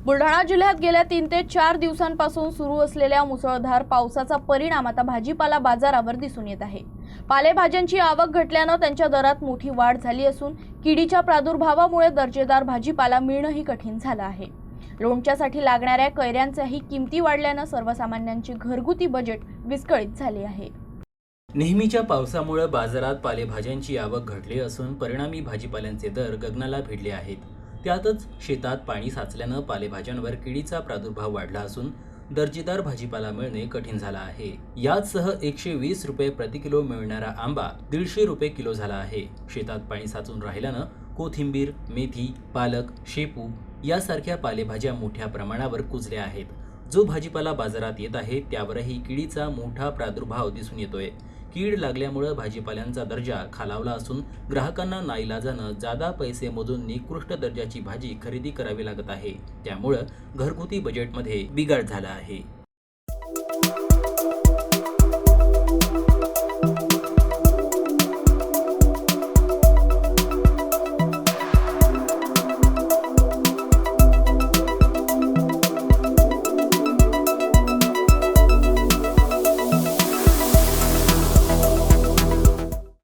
बुलढाणा जिल्ह्यात गेल्या 3 ते 4 दिवसांपासून सुरू असलेल्या मुसळधार पावसाचा परिणाम आता भाजीपाला बाजारावर दिसून येत आहे। पालेभाज्यांची आवक घटल्याने त्यांच्या दरात मोठी वाढ झाली असून किडीच्या प्रादुर्भावामुळे दर्जेदार भाजीपाला मिळणंही कठीण झालं आहे। लोणच्यासाठी लागणाऱ्या कैऱ्यांच्याही किमती वाढल्याने सर्वसामान्यांचे घरगुती बजेट विस्कळीत झाले आहे। नेहमीच्या पावसामुळे बाजारात पालेभाज्यांची आवक घटली असून परिणामी भाजीपाल्यांचे दर गगनाला भिडले आहेत। त्यातच शेतात पाणी साचल्यानं पालेभाज्यांवर किडीचा प्रादुर्भाव वाढला असून दर्जेदार भाजीपाला मिळणे कठीण झाला आहे। याचसह 120 रुपये प्रति किलो मिळणारा आंबा 150 रुपये किलो झाला आहे। शेतात पाणी साचून राहिल्यानं कोथिंबीर, मेथी, पालक, शेपू यासारख्या पालेभाज्या मोठ्या प्रमाणावर कुजल्या आहेत। जो भाजीपाला बाजारात येत आहे त्यावरही किडीचा मोठा प्रादुर्भाव दिसून येतोय। कीड लागल्यामुळे भाजीपाल्यांचा दर्जा खालावला असून ग्राहकांना नाईलाजानं जादा पैसे मोजून निकृष्ट दर्जाची भाजी खरेदी करावी लागत आहे। त्यामुळे घरगुती बजेटमध्ये बिघाड झाला आहे।